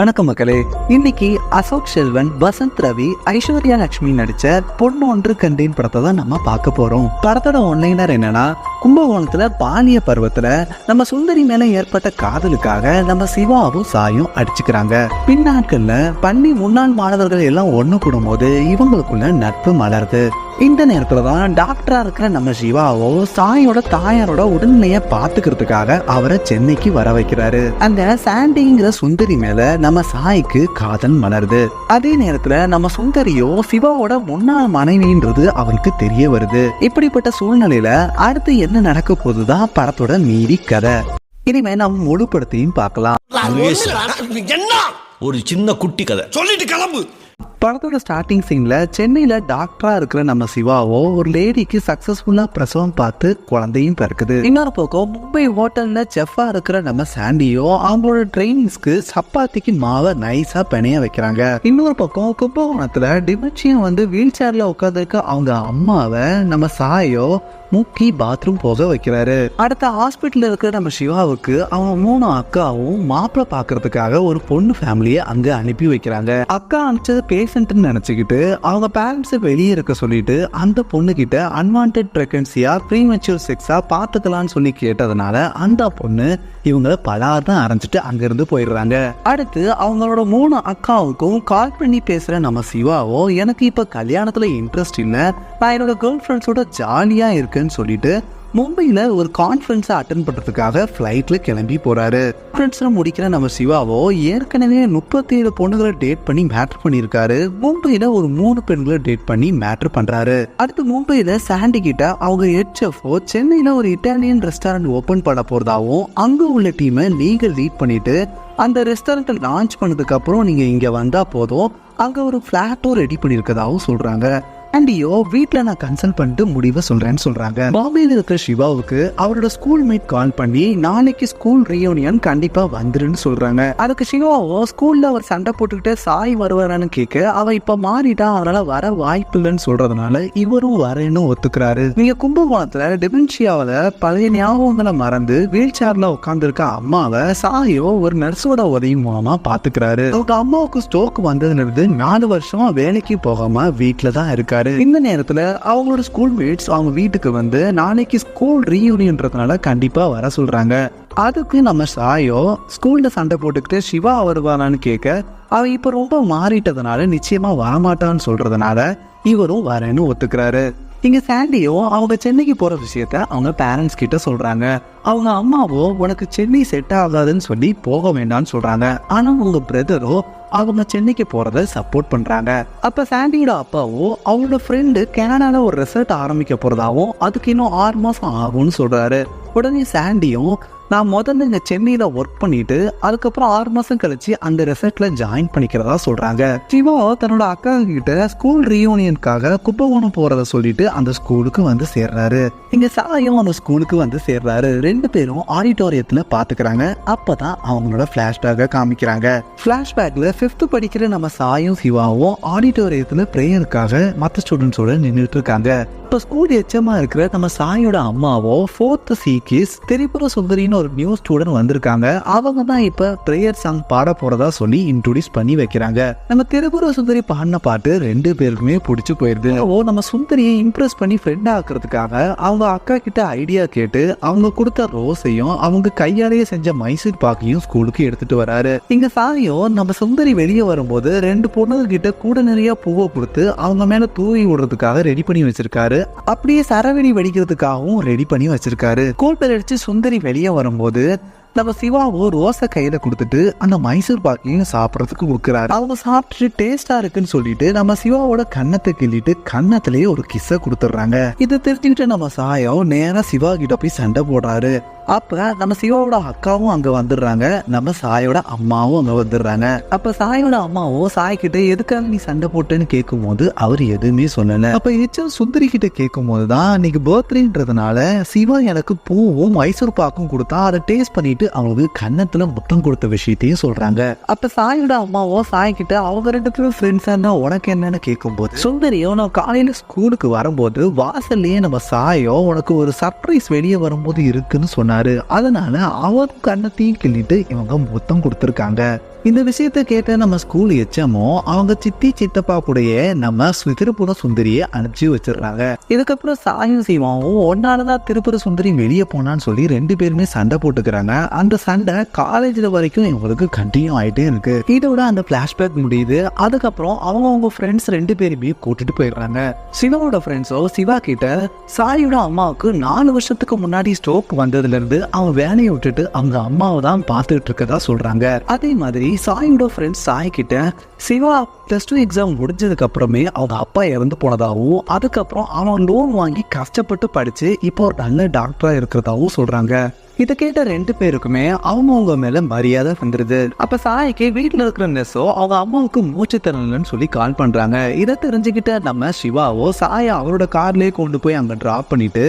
வணக்கம் மக்களே. இன்னைக்கு அசோக் செல்வன், வசந்த் ரவி, ஐஸ்வர்யா லட்சுமி நடிச்ச பொண்ணு ஒன்று கண்டேன் படத்தை தான் நம்ம பார்க்க போறோம். படத்தோட ஒன்லைனர் என்னன்னா, கும்பகோணத்துல பாலிய பருவத்துல நம்ம சுந்தரி மேல ஏற்பட்ட காதலுக்காக நம்ம சிவாவும் சாயும் அடிச்சுக்கிறாங்க. பின்னாட்கள்ல பள்ளி முன்னாள் மாணவர்கள் எல்லாம் ஒண்ணு கூடும்போது இவங்களுக்குள்ள நட்பு மலருது. இந்த நேரத்துல தான் டாக்டரா இருக்கிற நம்ம சிவாவோ சாயோட தாயாரோட உடல்நிலையை பாத்துக்கிறதுக்காக அவரை சென்னைக்கு வர வைக்கிறாரு. அந்த சாண்டிங்கிற சுந்தரி மேல நம்ம சாய்க்கு காதல் மலருது. அதே நேரத்துல நம்ம சுந்தரியோ சிவாவோட முன்னாள் மனைவின்றது அவருக்கு தெரிய வருது. இப்படிப்பட்ட சூழ்நிலையில அடுத்து என்ன நடக்க போகுதுதான் படத்தோட மீதி கதை. இனிமே நம்ம முழுப்படுத்தியும் பார்க்கலாம். ஒரு சின்ன குட்டி கதை சொல்லிட்டு கிளம்பு. படத்தோட ஸ்டார்டிங் சீன்ல சென்னையில டாக்டரா இருக்கிற நம்ம சிவாவோ ஒரு லேடிக்கு சக்சஸ்ஃபுல்லா பிரசவம் பார்த்து குழந்தையும் பிறக்குது. இன்னொரு பக்கம் மும்பை ஹோட்டல்ல செஃப்பா இருக்கிற நம்ம சாண்டியோ அவங்களோட ட்ரைனிங்ஸ்க்கு சப்பாத்திக்கு மாவை நைஸா பிணைய வைக்கிறாங்க. இன்னொரு பக்கம் கும்பகோணத்துல டிமென்ஷியா வீல் சேர்ல உட்காந்துருக்க அவங்க அம்மாவை நம்ம சாயோ முக்கி பாத்ரூம் போக வைக்கிறாரு. அடுத்த ஹாஸ்பிட்டல் இருக்கிற நம்ம சிவாவுக்கு அவங்க 3 அக்காவும் மாப்பிள்ள பாக்குறதுக்காக ஒரு பொண்ணு ஃபேமிலியை அங்க அனுப்பி வைக்கிறாங்க. அக்கா அனுப்பிச்சது பேஷண்ட்னு நினைச்சுக்கிட்டு அவங்க பேரண்ட்ஸ் வெளியே இருக்க சொல்லிட்டு அந்த பொண்ணு கிட்ட அன்வான்டட் பிரெக்னன்சியா ப்ரீமெச்சூர் செக்ஸா பார்த்துக்கலான்னு சொல்லி கேட்டதுனால அந்த பொண்ணு இவங்களை பலாதான் அரைஞ்சிட்டு அங்கிருந்து போயிடுறாங்க. அடுத்து அவங்களோட 3 அக்காவுக்கும் கால் பண்ணி பேசுற நம்ம சிவாவோ எனக்கு இப்ப கல்யாணத்துல இன்ட்ரெஸ்ட் இல்ல, நான் என்னோட கேர்ள் ஃப்ரெண்ட்ஸோட ஜாலியா இருக்குன்னு சொல்லிட்டு மும்பையில ஒரு கான்ஃபரன்ஸை அட்டென்ட் பண்றதுக்காக ஃபிளைட்ல கிளம்பி போறாரு. கான்ஃபரன்ஸ்ல முடிக்கிற நம்ம சிவாவோ ஏற்கனவே 37 பொண்ணுகளை டேட் பண்ணி மேட்டர் பண்ணியிருக்காரு. மும்பையில ஒரு 3 பெண்களை டேட் பண்ணி மேட்டர் பண்றாரு. அடுத்து மும்பையில சாண்டி கிட்ட அவங்க ஹெச்எஃப்ஓ சென்னையில ஒரு இட்டாலியன் ரெஸ்டாரண்ட் ஓபன் பண்ண போறதாவும் அங்க உள்ள டீமை லீகல் லீட் பண்ணிட்டு அந்த ரெஸ்டாரண்ட்டை லான்ச் பண்ணதுக்கு அப்புறம் நீங்க இங்க வந்தா போதும் அங்க ஒரு பிளாட்டும் ரெடி பண்ணியிருக்கதாவும் சொல்றாங்க. ஆண்டியோ வீட்டில் நான் கன்சல்ட் பண்ணிட்டு முடிவை சொல்றேன்னு சொல்றாங்க. பாம்பேல இருக்கிற சிவாவுக்கு அவரோட ஸ்கூல் மேட் கால் பண்ணி நாளைக்கு ஸ்கூல் ரீயூனியன் கண்டிப்பா வந்துருன்னு சொல்றாங்க. அதுக்கு சிவாவோ ஸ்கூல்ல அவர் சண்டை போட்டுக்கிட்டு சாய் வருவாரான்னு கேட்க அவ இப்ப மாறிட்டா அவரால் வர வாய்ப்பு இல்லைன்னு சொல்றதுனால இவரும் வரேன்னு ஒத்துக்கிறாரு. நீங்க கும்பகோணத்துல டிமென்ஷியாவில பழைய ஞாபகங்களை மறந்து வீல் சேர்ல உட்காந்துருக்க அம்மாவை சாயோ ஒரு நர்ஸோட உதவி மூலமா பாத்துக்கிறாரு. அவங்க அம்மாவுக்கு ஸ்ட்ரோக் வந்ததுல இருந்து 4 வருஷமா வேலைக்கு போகாம வீட்டுல தான் இருக்காரு. இந்த நேரத்துல அவங்களோட ஸ்கூல் மேட்ஸ் அவங்க வீட்டுக்கு நாளைக்கு ஸ்கூல் ரீயூனியன்றதுனால கண்டிப்பா வர சொல்றாங்க. அதுக்கு நம்ம சாயோ ஸ்கூல்ல சண்டை போட்டுக்கிட்டு சிவா வருவானான்னு கேட்க அவ இப்ப ரொம்ப மாறிட்டதுனால நிச்சயமா வரமாட்டான்னு சொல்றதுனால இவரும் வரேன்னு ஒத்துக்கிறாரு. இங்க சாண்டியோ அவங்க சென்னைக்கு போற விஷயத்த அவங்க பேரண்ட்ஸ் கிட்ட சொல்றாங்க. அவங்க அம்மாவோ உனக்கு சென்னை செட் ஆகாதுன்னு சொல்லி போக வேண்டாம்னு சொல்றாங்க. ஆனா உங்க பிரதரோ அவங்க சென்னைக்கு போறத சப்போர்ட் பண்றாங்க. அப்ப சாண்டியோட அப்பாவோ அவங்களோட ஃப்ரெண்டு கனடால ஒரு ரெசார்ட் ஆரம்பிக்க போறதாவும் அதுக்கு இன்னும் 6 மாசம் ஆகும்னு சொல்றாரு. உடனே சாண்டியும் நான் முதல்ல இங்க சென்னையில ஒர்க் பண்ணிட்டு அதுக்கப்புறம் 6 மாசம் கழிச்சு அந்த ரெசார்ட்ல ஜாயின் பண்ணிக்கிறதா சொல்றாங்க. சிவா தன்னோட அக்கா கிட்ட ஸ்கூல் ரீயூனியனுக்காக கும்பகோணம் போறத சொல்லிட்டு அந்த ஸ்கூலுக்கு சேர்றாரு. இங்க சாயும் அந்த ஸ்கூலுக்கு சேர்றாரு. 2 பேரும் ஆடிட்டோரியத்துல பாத்துக்கிறாங்க. அப்பதான் அவங்களோட பிளாஷ்பேக்க காமிக்கிறாங்க. பிளாஷ்பேக்ல 5th படிக்கிற நம்ம சாயும் சிவாவும் ஆடிட்டோரியத்துல பிரேயருக்காக மற்ற ஸ்டூடெண்ட்ஸோட நின்றுட்டு இருக்காங்க. இப்ப ஸ்கூல் எச்சமா இருக்கிற நம்ம சாயோட அம்மாவோ 4th சீக்கிஸ் திரிபுர சுந்தரின்னு ஒரு நியூ ஸ்டூடெண்ட் வந்திருக்காங்க. அவங்க தான் இப்ப பிரேயர் சாங் பாட போறதா சொல்லி இன்ட்ரோடியூஸ் பண்ணி வைக்கிறாங்க. நம்ம திரிபுர சுந்தரி பாடின பாட்டு 2 பேருக்குமே பிடிச்சு போயிருது. நம்ம சுந்தரியை இம்ப்ரெஸ் பண்ணி ஃப்ரெண்ட் ஆக்குறதுக்காக அவங்க அக்கா கிட்ட ஐடியா கேட்டு அவங்க கொடுத்த ரோஸையும் அவங்க கையாலேயே செஞ்ச மைசூர் பாக்கையும் ஸ்கூலுக்கு எடுத்துட்டு வராரு. இங்க சாயோ நம்ம சுந்தரி வெளியே வரும்போது 2 பொண்ணுங்க கிட்ட கூட நிறைய பூவை கொடுத்து அவங்க மேல தூவி விடுறதுக்காக ரெடி பண்ணி வச்சிருக்காரு. அப்படியே சரவெடி வெடிக்கிறதுக்காகவும் ரெடி பண்ணி வச்சிருக்காரு. ஸ்கூல் பேர் அடிச்சு சுந்தரி வெளியே வரும்போது நம்ம சிவாவோ ரோஸை கையில கொடுத்துட்டு அந்த மைசூர் பாக்கையும் சாப்பிடறதுக்கு கொடுக்குறாரு. அவங்க சாப்பிட்டு டேஸ்டா இருக்குன்னு சொல்லிட்டு நம்ம சிவாவோட கன்னத்தை கிள்ளிட்டு கன்னத்திலேயே ஒரு கிஸ்ஸை கொடுத்துடுறாங்க. இதை தெரிஞ்சுக்கிட்டு நம்ம சாயோ நேரா சிவா கிட்ட போய் சண்டை போடுறாரு. அப்ப நம்ம சிவாவோட அக்காவும் அங்க வந்துடுறாங்க. நம்ம சாயோட அம்மாவும் அங்க வந்துடுறாங்க. அப்ப சாயோட அம்மாவும் சாய் கிட்ட எதுக்காக நீ சண்டை போட்டேன்னு கேட்கும் போது அவர் எதுவுமே சொல்லல. அப்ப எச்சும் சுந்தரி கிட்ட கேட்கும் போதுதான் இன்னைக்கு பர்த்டேன்றதுனால சிவா எனக்கு பூவும் மைசூர் பாக்கும் கொடுத்தா அதை டேஸ்ட் பண்ணிட்டு அவங்களுக்கு கன்னத்துல முத்தம் கொடுத்த விஷயத்தையும் சொல்றாங்க. அப்ப சாயோட அம்மாவோ சாய் கிட்ட அவங்க 2 பேரும் ஃப்ரெண்ட்ஸா இருந்தா உனக்கு என்னன்னு கேட்கும் போது சுந்தரியோ நான் காலையில ஸ்கூலுக்கு வரும்போது வாசல்லையே நம்ம சாயோ உனக்கு ஒரு சர்ப்ரைஸ் வெளியே வரும்போது இருக்குன்னு சொன்னாரு. அதனால அவரும் கன்னத்தையும் கிள்ளிட்டு இவங்க முத்தம் கொடுத்துருக்காங்க. இந்த விஷயத்த கேட்ட நம்ம ஸ்கூல் எச்எம்மோ அவங்க சித்தி சித்தப்பா கூடயே நம்ம திருப்புர சுந்தரியை அனுப்பிச்சு வச்சிடுறாங்க. இதுக்கப்புறம் சாயும் சிவாவும் ஒன்னாலதான் திருப்புர சுந்தரி வெளியே போனான்னு சொல்லி 2 பேருமே சண்டை போட்டுக்கிறாங்க. அந்த சண்டை காலேஜ்ல வரைக்கும் இவங்களுக்கு கண்டினியூ ஆயிட்டே இருக்கு. இதோட அந்த பிளாஷ்பேக் முடியுது. அதுக்கப்புறம் அவங்க ஃப்ரெண்ட்ஸ் 2 பேருமே கூட்டிட்டு போயிடுறாங்க. சிவாவோட ஃப்ரெண்ட்ஸோ சிவா கிட்ட சாயோட அம்மாவுக்கு 4 வருஷத்துக்கு முன்னாடி ஸ்ட்ரோக் வந்ததுல இருந்து அவன் வேலையை விட்டுட்டு அவங்க அம்மாவை தான் பார்த்துட்டு இருக்கதா சொல்றாங்க. அதே மாதிரி சாயோட ஃப்ரெண்ட்ஸ் சாய் கிட்ட சிவா +2 எக்ஸாம் முடிஞ்சதுக்கு அப்புறமே அவங்க அப்பா இறந்து போனதாகவும் அதுக்கப்புறம் அவன் லோன் வாங்கி கஷ்டப்பட்டு படிச்சு இப்போ ஒரு நல்ல டாக்டரா இருக்கிறதாவும் சொல்றாங்க. இதை கேட்ட 2 பேருக்குமே அவங்க மேல மரியாதை வந்துருது. அப்ப சாய்க்கு வீட்டுல இருக்கிற நெஸோ அவங்க அம்மாவுக்கு மூச்சு திறனலன்னு சொல்லி கால் பண்றாங்க. இதை தெரிஞ்சுக்கிட்ட நம்ம சிவாவோ சாயை அவரோட கார்லயே கொண்டு போய் அங்க டிராப் பண்ணிட்டு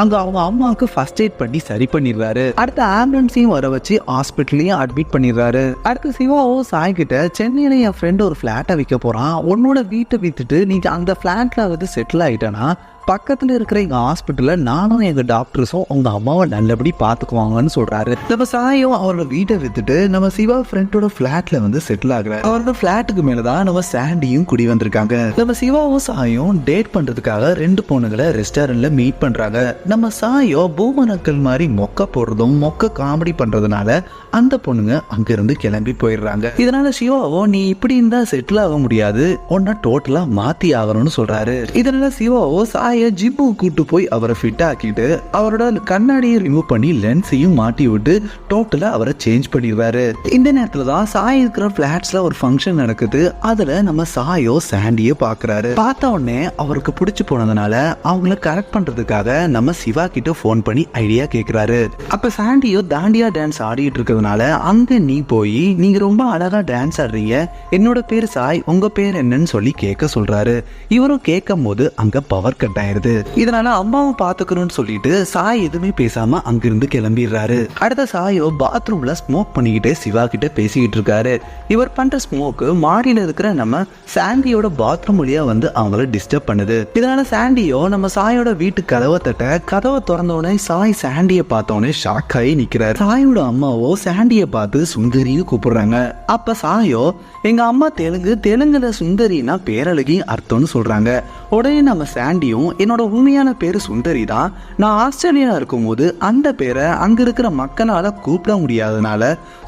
அங்க அவங்க அம்மாவுக்கு ஃபர்ஸ்ட் எய்ட் பண்ணி சரி பண்ணிடுறாரு. அடுத்த ஆம்புலன்ஸையும் வர வச்சு ஹாஸ்பிட்டலையும் அட்மிட் பண்ணிடுறாரு. அடுத்து சிவாவோ சாய் கிட்ட சென்னையில என் ஃப்ரெண்ட் ஒரு ஃபிளாட்டை விற்க போறான், உன்னோட வீட்டை வித்துட்டு நீங்க அந்த ஃபிளாட்ல செட்டில் ஆயிட்டேன்னா பக்கத்துல இருக்கிற எங்க ஹாஸ்பிட்டல்ல நானும் எங்க டாக்டர்ஸும் உங்க அம்மாவை நல்லபடி பாத்துக்குவாங்கன்னு சொல்றாரு. நம்ம சாயும் அவரோட வீட்டை வித்துட்டு நம்ம சிவா ஃப்ரெண்டோட ஃபிளாட்ல செட்டில் ஆகுறாரு. அவரோட ஃபிளாட்டுக்கு மேலதான் நம்ம சாண்டியும் குடி வந்திருக்காங்க. நம்ம சிவாவும் சாயும் டேட் பண்றதுக்காக 2 பொண்ணுங்களை ரெஸ்டாரண்ட்ல மீட் பண்றாங்க. நம்ம சாயோ பூமனக்கள் மாதிரி மொக்க போடுறதும் மொக்க காமெடி பண்றதுனால அந்த பொண்ணுங்க அங்கிருந்து கிளம்பி போயிடுறாங்க. இதனால சிவாவோ நீ இப்படி இருந்தா செட்டில் ஆக முடியாது, உன்னை டோட்டலா மாத்தி ஆகணும்னு சொல்றாரு. இதனால சிவாவோ சாயை ஜிம்முக்கு கூட்டு போய் அவரை ஃபிட் ஆக்கிட்டு அவரோட கண்ணாடியை ரிமூவ் பண்ணி லென்ஸையும் மாட்டி விட்டு டோட்டலா அவரை சேஞ்ச் பண்ணிடுறாரு. இந்த நேரத்துல தான் சாய் இருக்கிற பிளாட்ஸ்ல ஒரு ஃபங்க்ஷன் நடக்குது. அதுல நம்ம சாயோ சாண்டியை பாக்குறாரு. பார்த்த உடனே அவருக்கு பிடிச்சு போனதுனால அவங்கள கரெக்ட் பண்றதுக்காக நம்ம சிவா கிட்ட போன் பண்ணி ஐடியா கேக்குறாரு. அப்ப சாண்டியோ தாண்டியா டான்ஸ் ஆடிட்டு இருக்கிறதுனால அங்க நீ போய் நீங்க ரொம்ப அழகா டான்ஸ் ஆடுறீங்க, என்னோட பேர் சாய், உங்க பேர் என்னன்னு சொல்லி கேட்க சொல்றாரு. இவரும் கேட்கும் போது அங்க பவர் கட் ஆயிருது. இதனால அம்மாவை பாத்துக்கணும்னு சொல்லிட்டு சாய் எதுவுமே பேசாம அங்கிருந்து கிளம்பிடுறாரு. அடுத்த சாயோ பாத்ரூம்ல ஸ்மோக் பண்ணிக்கிட்டே சிவா கிட்ட பேசிக்கிட்டு இருக்காரு. இவர் பண்ற ஸ்மோக்கு மாடியில இருக்கிற நம்ம சாண்டியோட பாத்ரூம் வழியா அவங்கள டிஸ்டர்ப் பண்ணுது. இதனால சாண்டியோ நம்ம சாயோட வீட்டு கதவை தட்ட கதவை திறந்த உடனே சாய் சாண்டியை பார்த்த உடனே ஷாக் ஆகி நிக்கிறாரு. சாயோட அம்மாவோ சாண்டியை பார்த்து சுந்தரின்னு கூப்பிடுறாங்க. அப்ப சாயோ எங்க அம்மா தெலுங்குல சுந்தரினா பேரழகி அர்த்தம்னு சொல்றாங்க. உடனே நம்ம சாண்டியும் என்னோட உண்மையான பேரு சுந்தரி தான், நான் ஆஸ்திரேலியா இருக்கும் போது அந்த பேரை அங்க இருக்கிற மக்களால கூப்பிட முடியாதனால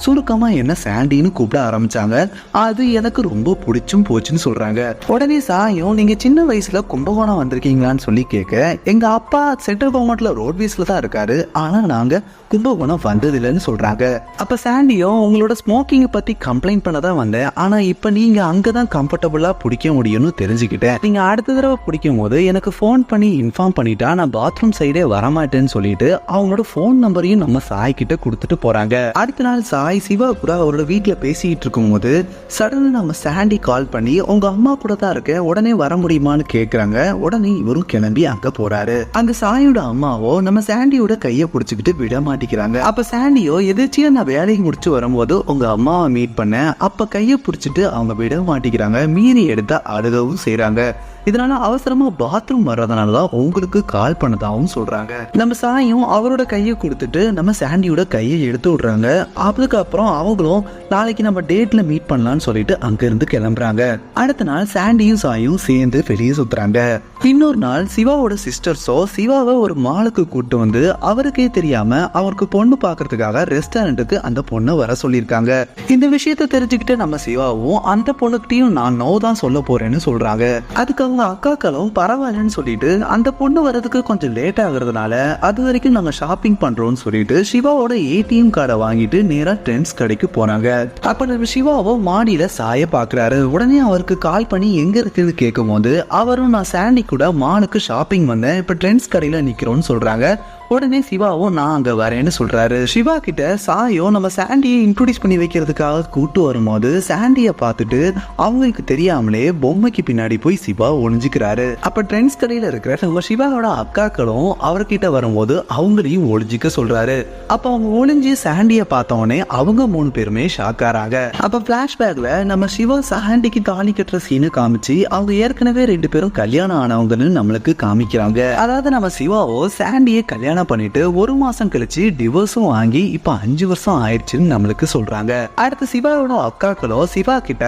சுருக்கமா என்ன சாண்டின்னு கூப்பிட ஆரம்பிச்சாங்க, அது எனக்கு ரொம்ப பிடிச்சும் போச்சுன்னு சொல்றாங்க. உடனே சாயும் நீங்க சின்ன வயசுல கும்பகோணம் வந்திருக்கீங்களான்னு சொல்லி கேட்க எங்க அப்பா சென்ட்ரல் கவர்மெண்ட்ல ரோட்வேஸ்ல தான் இருக்காரு, ஆனா நாங்க கும்பகோணம் வந்ததில்லைன்னு சொல்றாங்க. அப்ப சாண்டியோ உங்களோட ஸ்மோக்கிங் பத்தி கம்ப்ளைண்ட் பண்ணதான் வந்தேன், ஆனா இப்ப நீங்க அங்கதான் கம்ஃபர்டபுளா பிடிக்க முடியும்னு தெரிஞ்சுக்கிட்டேன், நீங்க அடுத்த தடவை பிடிக்கும் போது எனக்கு போன் பண்ணி இன்ஃபார்ம் பண்ணிட்டா நான் பாத்ரூம் சைடே வரமாட்டேன்னு சொல்லிட்டு அவங்களோட போன் நம்பரையும் நம்ம சாய் கிட்ட கொடுத்துட்டு போறாங்க. அடுத்த நாள் சாய் சிவா கூட அவரோட வீட்டுல பேசிட்டு இருக்கும் போது சடனா நம்ம சாண்டி கால் பண்ணி உங்க அம்மா கூட தான் இருக்க, உடனே வர முடியுமான்னு கேக்குறாங்க. உடனே இவரும் கிளம்பி அங்க போறாரு. அங்க சாயோட அம்மாவோ நம்ம சாண்டியோட கைய புடிச்சுக்கிட்டு விட மாட்டேங்கிறாங்க. அப்ப சாண்டியோ எதிர்ச்சியா நான் வேலைக்கு முடிச்சு வரும்போது உங்க அம்மாவை மீட் பண்ண, அப்ப கைய புடிச்சிட்டு அவங்க விட மாட்டேங்கிறாங்க, மீறி எடுத்தா அழுகவும் செய்யறாங்க. இதனால அவசரமா பாத்ரூம் வர்றதுனாலதான் உங்களுக்கு கால் பண்ணதாகவும் சொல்றாங்க. நம்ம சாயும் அவரோட கையை கொடுத்துட்டு நம்ம சாண்டியோட கையை எடுத்து விடுறாங்க. அதுக்கப்புறம் அவங்களும் நாளைக்கு நம்ம டேட்ல மீட் பண்ணலாம்னு சொல்லிட்டு அங்க இருந்து கிளம்புறாங்க. அடுத்த நாள் சாண்டியும் சாயும் சேர்ந்து வெளியே சுத்துறாங்க. இன்னொரு நாள் சிவாவோட சிஸ்டர்ஸோ சிவாவை ஒரு மாலுக்கு கூட்டு அவருக்கே தெரியாம அவருக்கு பொண்ணு பாக்குறதுக்காக ரெஸ்டாரண்ட்டுக்கு அந்த பொண்ணை வர சொல்லியிருக்காங்க. இந்த விஷயத்த தெரிஞ்சுக்கிட்டு நம்ம சிவாவும் அந்த பொண்ணுகிட்டையும் நான் நோ தான் சொல்ல போறேன்னு சொல்றாங்க. அதுக்கு அவங்க அக்காக்களும் பரவாயில்லன்னு சொல்லிட்டு அந்த பொண்ணு வரதுக்கு கொஞ்சம் லேட் ஆகுறதுனால அது வரைக்கும் நாங்க ஷாப்பிங் பண்றோம்னு சொல்லிட்டு சிவாவோட ஏடிஎம் கார்டை வாங்கிட்டு நேரா ட்ரெண்ட்ஸ் கடைக்கு போறாங்க. அப்ப நம்ம சிவாவோ மாடியில சாய பாக்குறாரு. உடனே அவருக்கு கால் பண்ணி எங்க இருக்குன்னு கேட்கும் போது அவரும் நான் சாண்டி கூட மாலுக்கு ஷாப்பிங் வந்தேன், இப்ப ட்ரெண்ட்ஸ் கடையில நிக்கிறோம்னு சொல்றாங்க. உடனே சிவாவும் நான் அங்க வரேன்னு சொல்றாரு. சிவா கிட்ட சாயோ நம்ம சாண்டியை இன்ட்ரோடியூஸ் பண்ணி வைக்கிறதுக்காக கூட்டு வரும்போது சாண்டியை பார்த்துட்டு அவங்களுக்கு தெரியாமலே பொம்மைக்கு பின்னாடி போய் சிவா ஒளிஞ்சுக்கிறாரு. அப்ப ட்ரெண்ட்ஸ் கடையில இருக்கிற நம்ம சிவாவோட அக்காக்களும் அவர்கிட்ட வரும்போது அவங்களையும் ஒளிஞ்சிக்க சொல்றாரு. அப்ப அவங்க ஒளிஞ்சு சாண்டியை பார்த்தோன்னே அவங்க 3 பேருமே ஷாக் ஆறாங்க. அப்ப பிளாஷ்பேக்ல நம்ம சிவா சாண்டிக்கு தாலி கட்டுற சீனு காமிச்சு அவங்க ஏற்கனவே 2 பேரும் கல்யாணம் ஆனவங்கன்னு நம்மளுக்கு காமிக்கிறாங்க. அதாவது நம்ம சிவாவோ சாண்டியை கல்யாணம் கல்யாணம் பண்ணிட்டு 1 மாசம் கழிச்சு டிவோர்ஸும் வாங்கி இப்ப 5 வருஷம் ஆயிடுச்சுன்னு நம்மளுக்கு சொல்றாங்க. அடுத்து சிவாவோட அக்காக்களோ சிவா கிட்ட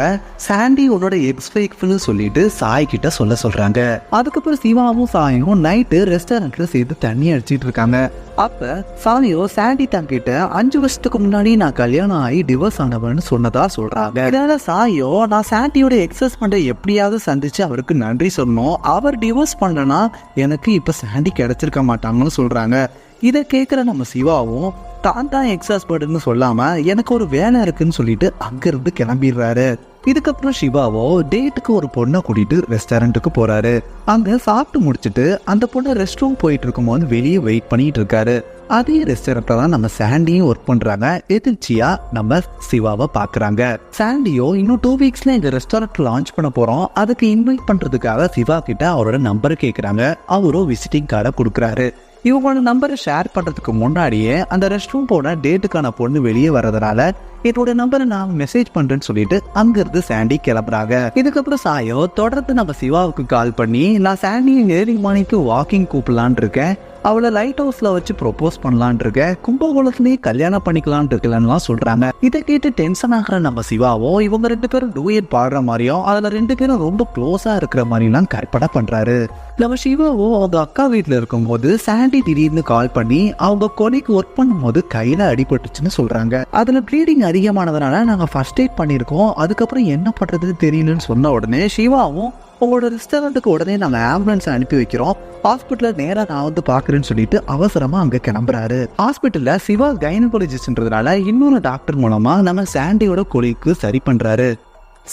சாண்டி உன்னோட எக்ஸ் வைஃப்னு சொல்லிட்டு சாய் கிட்ட சொல்றாங்க. அதுக்கப்புறம் சிவாவும் சாயும் நைட்டு ரெஸ்டாரண்ட்ல சேர்த்து தண்ணி அடிச்சிட்டு இருக்காங்க. அப்ப சாயோ சாண்டி தங்கிட்ட 5 வருஷத்துக்கு முன்னாடி நான் கல்யாணம் ஆகி டிவோர்ஸ் ஆனவன்னு சொன்னதா சொல்றாங்க. இதனால சாயோ நான் சாண்டியோட எக்ஸஸ்பெண்டை எப்படியாவது சந்திச்சு அவருக்கு நன்றி சொல்லணும், அவர் டிவோர்ஸ் பண்ணனா எனக்கு இப்ப சாண்டி கிடைச்சிருக்க மாட்டாங்கன்னு சொல்றாங்க. இதை கேட்குற நம்ம சிவாவும் தான் எக்ஸாஸ்பர்ட்னு சொல்லாம எனக்கு ஒரு வேலை இருக்குன்னு சொல்லிட்டு அங்கிருந்து கிளம்பிடுறாரு. இதுக்கப்புறம் சிவாவோ டேட்டுக்கு ஒரு பொண்ணை கூட்டிட்டு ரெஸ்டாரண்ட்டுக்கு போறாரு. அங்க சாப்பிட்டு முடிச்சுட்டு அந்த பொண்ணை ரெஸ்ட் ரூம் போயிட்டு இருக்கும்போது வெளியே வெயிட் பண்ணிட்டு இருக்காரு. அதே ரெஸ்டாரண்ட்ல தான் நம்ம சாண்டியும் ஒர்க் பண்றாங்க. எதிர்ச்சியா நம்ம சிவாவை பாக்குறாங்க. சாண்டியோ இன்னும் 2 வீக்ஸ்ல இந்த ரெஸ்டாரண்ட் லான்ச் பண்ண போறோம், அதுக்கு இன்வைட் பண்றதுக்காக சிவா கிட்ட அவரோட நம்பரை கேட்கறாங்க. அவரும் விசிட்டிங் கார்டை கொடுக்குறாரு. இவங்களோட நம்பரை ஷேர் பண்றதுக்கு முன்னாடியே அந்த ரெஸ்ட் ரூம் போன டேட்டுக்கான பொண்ணு வெளியே வர்றதுனால என்னோட நம்பரை நான் மெசேஜ் பண்றேன்னு சொல்லிட்டு அங்கிருந்து சாண்டி கிளம்புறாங்க. இதுக்கப்புறம் சாயோ தொடர்ந்து நம்ம சிவாவுக்கு கால் பண்ணி நான் சாண்டியை ஏர்லி மார்னிங்க்கு வாக்கிங் கூப்பிடலான் இருக்கேன், அவளை லைட் ஹவுஸ்ல வச்சு ப்ரொபோஸ் பண்ணலான் இருக்கேன், கும்பகோணத்துலயே கல்யாணம் பண்ணிக்கலான் இருக்கலாம்லாம் சொல்றாங்க. இதை கேட்டு டென்ஷன் ஆகிற நம்ம சிவாவோ இவங்க 2 பேரும் டூயட் பாடுற மாதிரியும் அதுல 2 பேரும் ரொம்ப க்ளோஸா இருக்கிற மாதிரிலாம் கற்பனை பண்றாரு. நம்ம சிவாவோ அவங்க அக்கா வீட்டுல இருக்கும்போது சாண்டி திடீர்னு கால் பண்ணி அவங்க கொலைக்கு ஒர்க் பண்ணும்போது கையில அடிபட்டுச்சுன்னு சொல்றாங்க. அதுல ப்ளீடிங் அதிகமானதுனால நாங்க ஃபர்ஸ்ட் எய்ட் பண்ணிருக்கோம், அதுக்கப்புறம் என்ன பண்றதுன்னு தெரியலன்னு சொன்ன உடனே சிவாவும் உங்களோட ரெஸ்டாரண்ட்டுக்கு உடனே நாங்கள் ஆம்புலன்ஸ் அனுப்பி வைக்கிறோம், ஹாஸ்பிட்டலில் நேராக நான் வந்து பார்க்குறேன்னு சொல்லிட்டு அவசரமாக அங்கே கிளம்புறாரு. ஹாஸ்பிட்டலில் சிவா கைனகாலஜிஸ்ட்ன்றதுனால இன்னொரு டாக்டர் மூலமாக நம்ம சாண்டியோட கொலைக்கு சரி பண்ணுறாரு.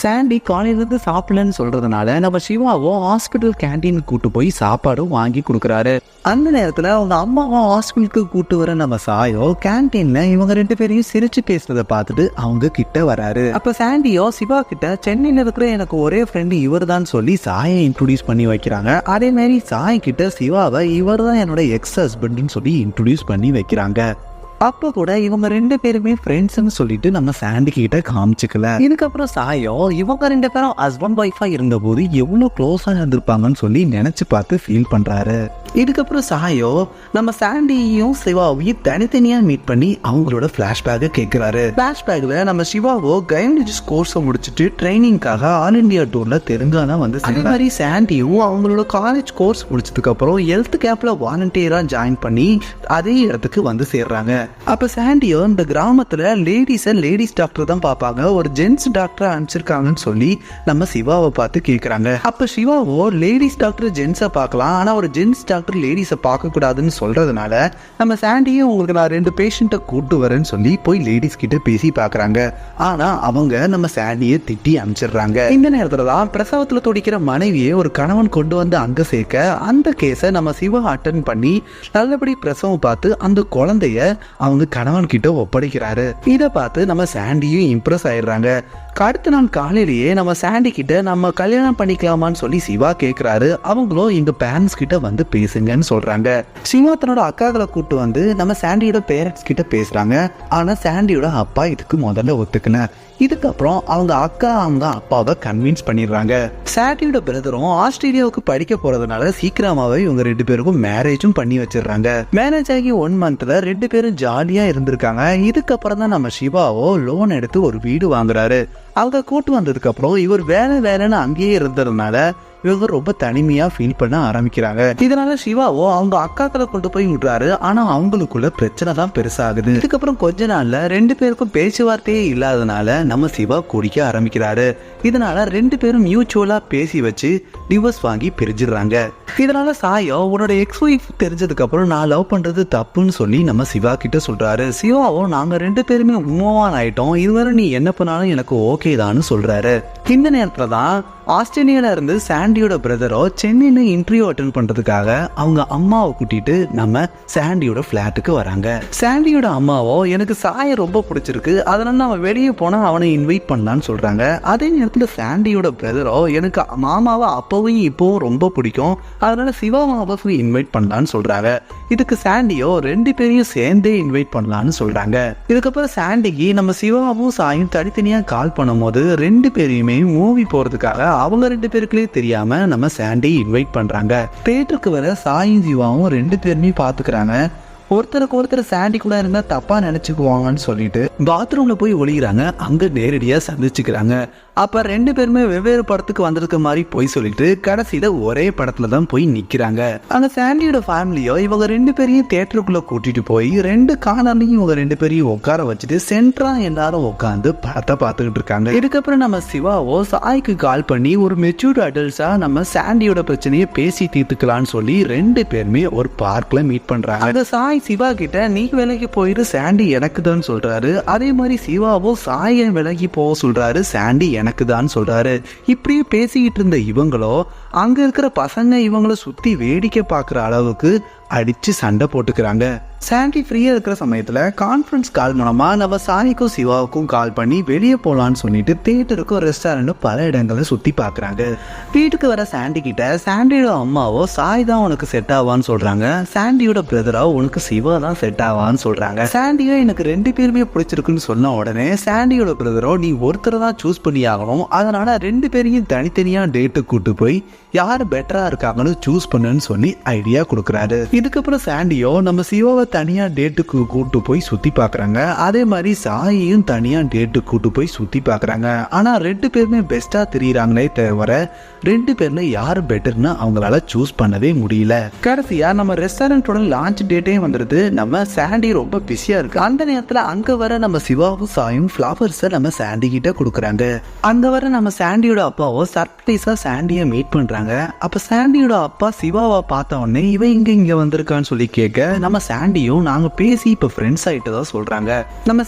சாண்டி காலையிலேருந்து சாப்பிடலன்னு சொல்றதுனால நம்ம சிவாவோ ஹாஸ்பிட்டல் கேன்டீனுக்கு கூட்டு போய் சாப்பாடும் வாங்கி கொடுக்குறாரு. அந்த நேரத்தில் அவங்க அம்மாவும் ஹாஸ்பிட்டலுக்கு கூட்டு வர நம்ம சாயோ கேன்டீன்ல இவங்க 2 பேரையும் சிரிச்சு பேசுறதை பார்த்துட்டு அவங்க கிட்ட வராரு. அப்ப சாண்டியோ சிவா கிட்ட சென்னையில இருக்கிற எனக்கு ஒரே ஃப்ரெண்டு இவர் தான் சொல்லி சாயை இன்ட்ரோடியூஸ் பண்ணி வைக்கிறாங்க. அதே மாதிரி சாய் கிட்ட சிவாவை இவர் தான் என்னோட எக்ஸ் ஹஸ்பண்ட்னு சொல்லி இன்ட்ரோடியூஸ் பண்ணி வைக்கிறாங்க. அப்ப கூட இவங்க 2 பேருமே ஃப்ரெண்ட்ஸ்ன்னு சொல்லிட்டு நம்ம சாண்டி கிட்ட காமிச்சுக்கல. இதுக்கப்புறம் சாயோ இவங்க 2 பேரும் ஹஸ்பண்ட் ஒய்ஃபா இருந்தபோது எவ்வளவு க்ளோஸா இருந்திருப்பாங்கன்னு சொல்லி நினைச்சு பார்த்து ஃபீல் பண்றாரு. இதுக்கப்புறம் சாயோ நம்ம சாண்டியையும் சிவாவையும் தனித்தனியா மீட் பண்ணி அவங்களோட பிளாஷ்பேக்கை கேட்கிறாரு. பிளாஷ்பேக்ல நம்ம சிவாவோ கைனகாலஜிஸ்ட் கோர்ஸை முடிச்சுட்டு ட்ரைனிங்காக ஆல் இண்டியா டூர்ல தெலுங்கானா வந்து அதே மாதிரி சாண்டியும் அவங்களோட காலேஜ் கோர்ஸ் முடிச்சதுக்கு அப்புறம் ஹெல்த் கேம்ப்ல வாலண்டியரா ஜாயின் பண்ணி அதே இடத்துக்கு வந்து சேர்றாங்க. அப்ப சாண்டியோ இந்த கிராமத்துல லேடிஸ் டாக்டர் தான் பார்ப்பாங்க, ஒரு ஜென்ஸ் டாக்டர் அனுப்பிச்சிருக்காங்கன்னு சொல்லி நம்ம சிவாவை பார்த்து கேட்கறாங்க. அப்ப சிவாவோ லேடிஸ் டாக்டர் ஜென்ஸை பார்க்கலாம், ஆனா ஒரு ஜென்ஸ் டாக்டர் லேடிஸை பார்க்க கூடாதுன்னு சொல்றதுனால நம்ம சாண்டியும் உங்களுக்கு நான் 2 பேஷண்ட்டை கூட்டு வரேன்னு சொல்லி போய் லேடிஸ் கிட்ட பேசி பார்க்கறாங்க. ஆனா அவங்க நம்ம சாண்டியை திட்டி அனுப்பிச்சிடுறாங்க. இந்த நேரத்துல தான் பிரசவத்துல துடிக்கிற மனைவியை ஒரு கணவன் கொண்டு வந்து அங்க சேர்க்க அந்த கேஸை நம்ம சிவா அட்டன் பண்ணி நல்லபடி பிரசவம் பார்த்து அந்த குழந்தைய அவங்க கணவன் கிட்ட ஒப்படைக்கிறாரு. இதை பார்த்து நம்ம சாண்டியும் இம்ப்ரெஸ் ஆயிடுறாங்க. அடுத்த நாள் காலையிலேயே நம்ம சாண்டி கிட்ட நம்ம கல்யாணம் பண்ணிக்கலாமான்னு சொல்லி சிவா கேட்கிறாரு. அவங்களும் எங்க பேரண்ட்ஸ் கிட்ட வந்து பேசுங்கன்னு சொல்றாங்க. சிவா தன்னோட அக்காக்களை கூட்டு வந்து நம்ம சாண்டியோட பேரண்ட்ஸ் கிட்ட பேசுறாங்க. ஆனா சாண்டியோட அப்பா இதுக்கு முதல்ல ஒத்துக்கல. இதுக்கப்புறம் அவங்க அக்கா அவங்க அப்பாவை கன்வின்ஸ் பண்ணிடுறாங்க. சாண்டியோட பிரதரும் ஆஸ்திரேலியாவுக்கு படிக்க போறதுனால சீக்கிரமாவே இவங்க 2 பேருக்கும் மேரேஜும் பண்ணி வச்சிடுறாங்க. மேரேஜ் ஆகி 1 மந்த்ல 2 பேரும் ஜாலியா இருந்திருக்காங்க. இதுக்கப்புறம் தான் நம்ம சிவாவோ லோன் எடுத்து ஒரு வீடு வாங்குறாரு. அவங்க கூட்டு வந்ததுக்கு அப்புறம் இவர் வேலைன்னு அங்கேயே இருந்ததுனால இவங்க ரொம்ப தனிமையா ஃபீல் பண்ண ஆரம்பிக்கிறாங்க. இதனால சிவாவோ அவங்க அக்காக்களை கொண்டு போய் விடுறாரு. ஆனா அவங்களுக்குள்ள பிரச்சனை தான் பெருசாகுது. இதுக்கப்புறம் கொஞ்ச நாள்ல 2 பேருக்கும் பேச்சுவார்த்தையே இல்லாதனால நம்ம சிவா குடிக்க ஆரம்பிக்கிறாரு. இதனால 2 பேரும் மியூச்சுவலா பேசி வச்சு டிவோர்ஸ் வாங்கி பிரிஞ்சிடுறாங்க. இதனால சாயோ உன்னோட எக்ஸ் ஒய்ஃப் தெரிஞ்சதுக்கு அப்புறம் நான் லவ் பண்றது தப்புன்னு சொல்லி நம்ம சிவா கிட்ட சொல்றாரு. சிவாவோ நாங்க 2 பேருமே மூவான் ஆயிட்டோம், இதுவரை நீ என்ன பண்ணாலும் எனக்கு ஓகே தான்னு சொல்றாரு. இந்த நேரத்துல தான் ஆஸ்திரேலியால இருந்து சாண்டியோட பிரதரோ சென்னையில இன்டர்வியூ அட்டென்ட் பண்றதுக்காக அவங்க அம்மாவை கூட்டிட்டு நம்ம சாண்டியோட பிளாட்டுக்கு வராங்க. சாண்டியோட அம்மாவோ எனக்கு சாயை ரொம்ப பிடிச்சிருக்கு, அதனால நம்ம வெளியே போனா அவனை இன்வைட் பண்ணலான்னு சொல்றாங்க. அதே நேரத்துல சாண்டியோட பிரதரோ எனக்கு மாமாவை அப்பவும் இப்பவும் ரொம்ப பிடிக்கும், அதனால சிவா மாமாவை இன்வைட் பண்ணலான்னு சொல்றாங்க. இதுக்கு சாண்டியோ 2 பேரையும் சேர்ந்தே இன்வைட் பண்ணலான்னு சொல்றாங்க. இதுக்கப்புறம் சாண்டிக்கு நம்ம சிவாவும் சாயும் தனித்தனியா கால் பண்ணும்போது 2 பேரையுமே மூவி போறதுக்காக அவங்க 2 பேருக்குள்ளே தெரியாம நம்ம சாண்டி இன்வைட் பண்றாங்க. தியேட்டருக்கு வர சாயும் சிவாவும் 2 பேருமே பாத்துக்கிறாங்க. ஒருத்தருக்கு ஒருத்தர் சாண்டி கூட இருந்தா தப்பா நினைச்சுக்குவாங்கன்னு சொல்லிட்டு பாத்ரூம்ல போய் ஒளிகிறாங்க. அங்க நேரடியா சந்திச்சுக்கிறாங்க. அப்ப ரெண்டு பேருமே வெவ்வேறு படத்துக்கு வந்திருக்க மாதிரி போய் சொல்லிட்டு கடைசியில ஒரே படத்துல தான் போய் நிக்கிறாங்க. அங்க சாண்டியோட ஃபேமிலியோ இவங்க ரெண்டு பேரையும் தியேட்டருக்குள்ள கூட்டிட்டு போய் ரெண்டு கார்னர்லையும் இவங்க ரெண்டு பேரையும் உட்கார வச்சுட்டு சென்ட்ரா எல்லாரும் உட்காந்து படத்தை பார்த்துக்கிட்டு இருக்காங்க. இதுக்கப்புறம் நம்ம சிவாவோ சாய்க்கு கால் பண்ணி ஒரு மெச்சூர்ட் அடல்ட்ஸா நம்ம சாண்டியோட பிரச்சனையை பேசி தீர்த்துக்கலாம்னு சொல்லி ரெண்டு பேருமே ஒரு பார்க்ல மீட் பண்றாங்க. அந்த சாய் சிவா கிட்ட நீ விலகி போயிரு, சாண்டி எனக்கு தான் சொல்றாரு. அதே மாதிரி சிவாவோ சாயை விலகி போக சொல்றாரு, சாண்டி எனக்கு தான் சொல்றாரு. இப்படியே பேசிக்கிட்டு இருந்த இவங்களோ அங்க இருக்கிற பசங்க இவங்கள சுத்தி வேடிக்கை பார்க்குற அளவுக்கு அடிச்சு சண்டை போட்டுக்கிறாங்க. சாண்டி ஃப்ரீயா இருக்கிற சமயத்துல கான்ஃபரன்ஸ் கால் மூலமா நம்ம சாய்க்கும் சிவாவுக்கும் கால் பண்ணி வெளியே போலான்னு சொல்லிட்டு தியேட்டருக்கும் ரெஸ்டாரண்ட்டும் பல இடங்களை சுத்தி பாக்குறாங்க. வீட்டுக்கு வர சாண்டி கிட்ட சாண்டியோட அம்மாவோ சாய் தான் உனக்கு செட் ஆவான்னு சொல்றாங்க. சாண்டியோட பிரதரோ உனக்கு சிவா தான் செட் ஆவான்னு சொல்றாங்க. சாண்டியோ எனக்கு ரெண்டு பேருமே பிடிச்சிருக்குன்னு சொன்ன உடனே சாண்டியோட பிரதரோ நீ ஒருத்தரை தான் சூஸ் பண்ணி ஆகணும், அதனால ரெண்டு பேரையும் தனித்தனியா டேட்டு கூட்டு போய் யார் பெட்டரா இருக்காங்கன்னு சூஸ் பண்ணுன்னு சொல்லி ஐடியா கொடுக்குறாரு. இதுக்கப்புறம் சாண்டியோ நம்ம சிவாவை தனியா டேட்டுக்கு கூட்டு போய் சுத்தி பாக்குறாங்க. அதே மாதிரி சாயையும் தனியா டேட்டுக்கு கூட்டு போய் சுத்தி பாக்குறாங்க. ஆனா ரெண்டு பேருமே பெஸ்டா தெரியறாங்களே தவிர ரெண்டு பேர்ல யாரு பெட்டர்னு அவங்களால சூஸ் பண்ணவே முடியல. கடைசியா நம்ம ரெஸ்டாரண்டோட லான்ச் டேட்டே வந்துருது. நம்ம சாண்டி ரொம்ப பிஸியா இருக்கு. அந்த நேரத்துல அங்க வர நம்ம சிவாவும் சாயும் ஃபிளவர்ஸை நம்ம சாண்டி கிட்ட கொடுக்குறாங்க. அங்க வர நம்ம சாண்டியோட அப்பாவோ சர்ப்ரைஸா சாண்டியை மீட் பண்றாங்க. அப்ப சாண்டியோட அப்பா சிவாவை பார்த்த உடனே இவன் இங்க வந்திருக்கான்னு சொல்லி கேட்க நம்ம சாண்டியும் நாங்க பேசி இப்ப ஃப்ரெண்ட்ஸ் ஆயிட்டதா சொல்றாங்க. நம்ம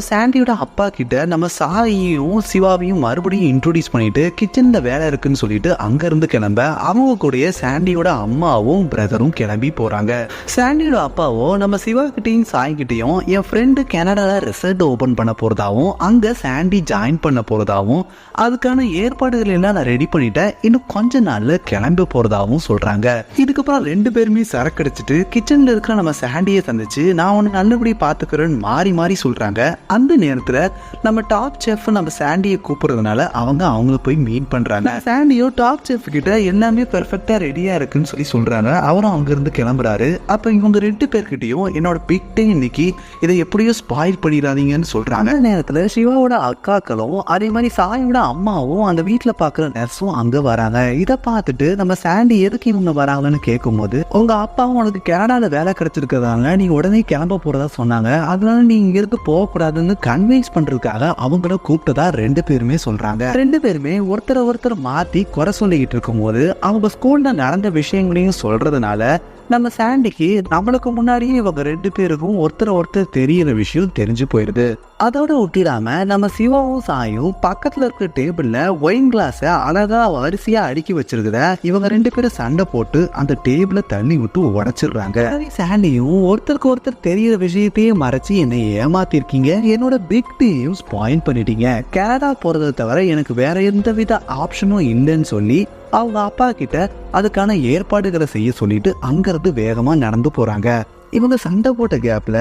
சாண்டியோட அப்பா கிட்ட நம்ம சாயையும் சிவாவையும் மறுபடியும் இன்ட்ரோடியூஸ் பண்ணிட்டு கிச்சன்ல வேலை இருக்குன்னு சொல்லிட்டு அங்க இருந்து கிளம்ப அவங்க கூடயே சாண்டியோட அம்மாவும் பிரதரும் கிளம்பி போறாங்க. சாண்டியோட அப்பாவோ நம்ம சிவா கிட்டையும் சாய் கிட்டையும் என் ஃப்ரெண்டு கனடால ரிசர்ட் ஓபன் பண்ண போறதாவும் அங்க சாண்டி ஜாயின் பண்ண போறதாவும் அதுக்கான ஏற்பாடுகள் எல்லாம் நான் ரெடி பண்ணிட்டேன், இன்னும் கொஞ்ச நாள்ல கிளம்பி போறதாவும் சொல்றாங்க. இதுக்கப்புறம் ரெண்டு பேருமே சரக்கு அடிச்சுட்டு கிச்சன்ல இருக்கிற நம்ம சாண்டியை சந்திச்சு நான் உன்னை நல்லபடி பாத்துக்கிறேன்னு மாறி மாறி சொல்றாங்க. அந்த நேரத்துல நம்ம டாப் செஃப் நம்ம சாண்டியை கூப்பிடுறதுனால அவங்கள போய் மீட் பண்றாங்க. சாண்டியோ டாப் செஃப் கிட்ட எல்லாமே பெர்ஃபெக்டா ரெடியா இருக்குன்னு சொல்லி சொல்றாங்க. அவரும் அங்க இருந்து கிளம்புறாரு. அப்ப இவங்க ரெண்டு பேர்கிட்டயும் என்னோட பிக் டே இன்னைக்கு, இதை எப்படியோ ஸ்பாயில் பண்ணிடாதீங்கன்னு சொல்றாங்க. அந்த நேரத்துல சிவாவோட அக்காக்களும் அதே மாதிரி சாயோட அம்மாவும் அந்த வீட்டுல பாக்குற நர்ஸும் அங்க வராங்க. இதை பார்த்துட்டு நம்ம சாண்டி எதுக்கு இவங்க வராங்கன்னு கேட்கும் போது உங்க அப்பாவும் உனக்கு கனடால வேலை கிடைச்சிருக்கிறதால நீ உடனே கிளம்ப போறதா சொன்னாங்க, அதனால நீ இங்க இருந்து போக கூடாதுன்னு கன்வின்ஸ் பண்றதுக்காக அவங்கள கூப்பிட்டதா ரெண்டு பேருமே சொல்றாங்க. ரெண்டு பேருமே ஒருத்தர் மாத்தி குறை சொல்லிக்கிட்டு இருக்கும் போது அவங்க ஸ்கூல்ல நடந்த விஷயங்களையும் சொல்றதுனால நம்ம சாண்டிக்கு நம்மளுக்கு முன்னாடியே இவங்க ரெண்டு பேருக்கும் ஒருத்தர் தெரியிற விஷயம் தெரிஞ்சு போயிருது. அதோட விட்டிடாம நம்ம சிவாவும் சாயும் பக்கத்துல இருக்கிற டேபிள்ல ஒயின் கிளாஸ அழகா வரிசையா அடுக்கி வச்சிருக்குத இவங்க ரெண்டு பேரும் சண்டை போட்டு அந்த டேபிள தள்ளி விட்டு உடைச்சிடுறாங்க. சாண்டியும் ஒருத்தருக்கு ஒருத்தர் தெரியிற விஷயத்தையே மறைச்சு என்னை ஏமாத்திருக்கீங்க, என்னோட பிக் டேயும் ஸ்பாயில் பண்ணிட்டீங்க, கனடா போறதை தவிர எனக்கு வேற எந்த வித ஆப்ஷனும் இல்லைன்னு சொல்லி அவங்க அப்பா கிட்ட அதுக்கான ஏற்பாடுகளை செய்ய சொல்லிட்டு அங்கிருந்து வேகமா நடந்து போறாங்க. இவங்க சண்டை போட்ட கேப்ல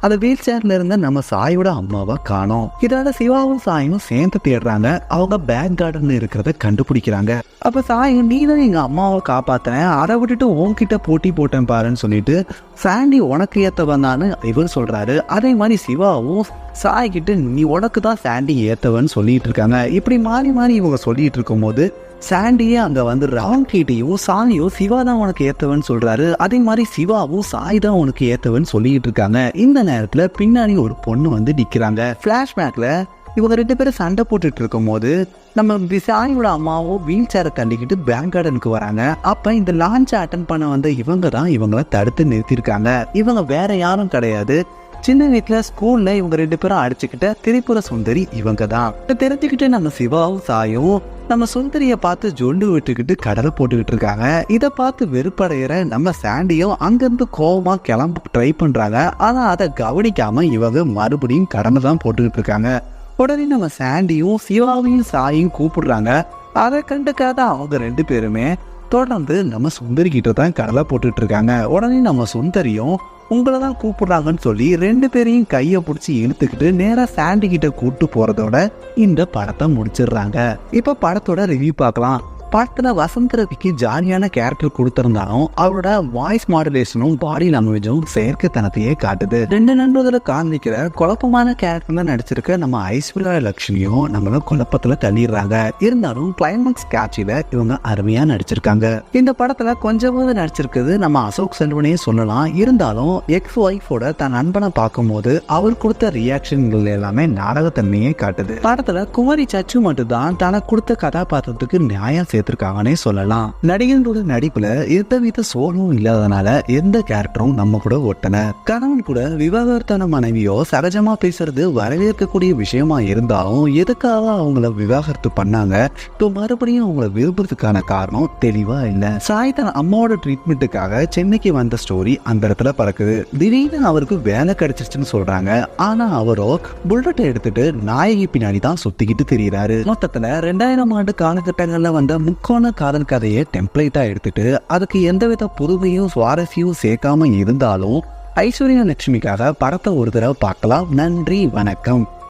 அந்த வீல் சேர்ல இருந்த நம்ம சாயோட அம்மாவை காணோம். இதனால சிவாவும் சாயும் சேர்ந்து தேடுறாங்க. அவங்க பேக் கார்டன்ல இருக்கிறத கண்டுபிடிக்கிறாங்க. அப்ப சாயும் நீ தான் எங்க அம்மாவை காப்பாத்தின, அதை விட்டுட்டு உன்கிட்ட போட்டி போட்டேன் பாருன்னு சொல்லிட்டு சாண்டி உனக்கு ஏத்தவன் தான் இவர் சொல்றாரு. அதே மாதிரி சிவாவும் சாய் கிட்ட நீ உனக்கு தான் சாண்டி ஏத்தவன்னு சொல்லிட்டு இருக்காங்க. இப்படி மாறி மாறி இவங்க சொல்லிட்டு இருக்கும் போது சாண்டியே அங்க வந்து ராங்கிட்டையும் சாயும் சிவா தான் உனக்கு ஏத்தவன் சொல்றாரு. அதே மாதிரி சிவாவும் சாய் தான் உனக்கு ஏத்தவன் சொல்லிட்டு இருக்காங்க. இந்த நேரத்துல பின்னாடி ஒரு பொண்ணு வந்து நிக்கிறாங்க. பிளாஷ்பேக்ல இவங்க ரெண்டு பேரும் சண்டை போட்டுட்டு இருக்கும் போது நம்ம சாயோட அம்மாவும் வீல் சேரை தள்ளிக்கிட்டு பேங்க் கார்டனுக்கு வராங்க. அப்ப இந்த லான்ச் அட்டன் பண்ண வந்த இவங்க தான் இவங்களை தடுத்து நிறுத்திருக்காங்க. இவங்க வேற யாரும் கிடையாது, சின்ன வீட்டுல ஸ்கூல்ல இவங்க ரெண்டு பேரும் அடிச்சுக்கிட்ட திரிபுர சுந்தரி இவங்க தான். தெரிஞ்சுக்கிட்டு நம்ம சிவாவும் சாயும் நம்ம சுந்தரிய பார்த்து ஜொண்டு விட்டுக்கிட்டு கடலை போட்டுக்கிட்டு இருக்காங்க. இதை பார்த்து வெறுப்படைகிற நம்ம சாண்டியும் அங்கிருந்து கோவமா கிளம்ப ட்ரை பண்றாங்க. ஆனா அதை கவனிக்காம இவங்க மறுபடியும் கடனை தான் போட்டுக்கிட்டு இருக்காங்க. உடனே நம்ம சாண்டியும் சிவாவையும் சாயும் கூப்பிடுறாங்க. அதை கண்டுக்காத அவங்க ரெண்டு பேருமே தொடர்ந்து நம்ம சுந்தரி கிட்ட தான் கடலை போட்டுட்டு இருக்காங்க. உடனே நம்ம சுந்தரியும் உங்களை தான் கூப்பிடுறாங்கன்னு சொல்லி ரெண்டு பேரையும் கையை பிடிச்சி இழுத்துக்கிட்டு நேரா சாண்டி கிட்ட கூட்டு போறதோட இந்த படத்தை முடிச்சிடுறாங்க. இப்ப படத்தோட ரிவ்யூ பார்க்கலாம். படத்துல வசந்த் ரவிக்கு ஜாலியான கேரக்டர் கொடுத்திருந்தாலும் அவரோட வாய்ஸ் மாடுலேஷனும் பாடி லாங்குவேஜும் செயற்கைத்தனத்தையே காட்டுது. 2 நண்பர்களை காண்பிக்கிற குழப்பமான கேரக்டர்ல நடிச்சிருக்க நம்ம ஐஸ்வர்யா லட்சுமியும் நம்மள குழப்பத்துல தள்ளிடுறாங்க. இருந்தாலும் கிளைமாக்ஸ் காட்சியில இவங்க அருமையா நடிச்சிருக்காங்க. இந்த படத்துல கொஞ்சமாவது நடிச்சிருக்குது நம்ம அசோக் செல்வனே சொல்லலாம். இருந்தாலும் எக்ஸ் ஒய்ஃபோட தன் நண்பனை பார்க்கும்போது அவர் கொடுத்த ரியாக்ஷன்கள் எல்லாமே நாடகத்தன்மையே காட்டுது. படத்துல குமாரி சச்சு மட்டும்தான் தனக்கு கொடுத்த கதாபாத்திரத்துக்கு நியாயம் சேர்த்திருக்காங்கன்னே சொல்லலாம். நடிகர்களோட நடிப்புல எந்தவித சோழமும் இல்லாதனால எந்த கேரக்டரும் நம்ம கூட ஒட்டன. கணவன் கூட விவாகரத்தான மனைவியோ சகஜமா பேசுறது வரவேற்கக்கூடிய விஷயமா இருந்தாலும் எதுக்காக அவங்கள விவாகரத்து பண்ணாங்க, இப்போ மறுபடியும் அவங்கள விரும்புறதுக்கான காரணம் தெளிவா இல்ல. சாய் தன் அம்மாவோட ட்ரீட்மெண்ட்டுக்காக சென்னைக்கு வந்த ஸ்டோரி அந்த இடத்துல பறக்குது. திடீர்னு அவருக்கு வேலை கிடைச்சிருச்சுன்னு சொல்றாங்க. ஆனா அவரோ புல்லட்டை எடுத்துட்டு நாயகி பின்னாடி தான் சுத்திக்கிட்டு திரியிறாரு. மொத்தத்துல 2000 ஆண்டு காலகட்டங்கள்ல வந்த முக்கோண காதல் கதையை டெம்ப்ளேட்டா எடுத்துட்டு அதுக்கு எந்தவித புதுமையும் சுவாரஸ்யமும் சேர்க்காம இருந்தாலும் ஐஸ்வர்யா லட்சுமிக்காக படத்தை ஒரு தடவை பார்க்கலாம். நன்றி, வணக்கம்.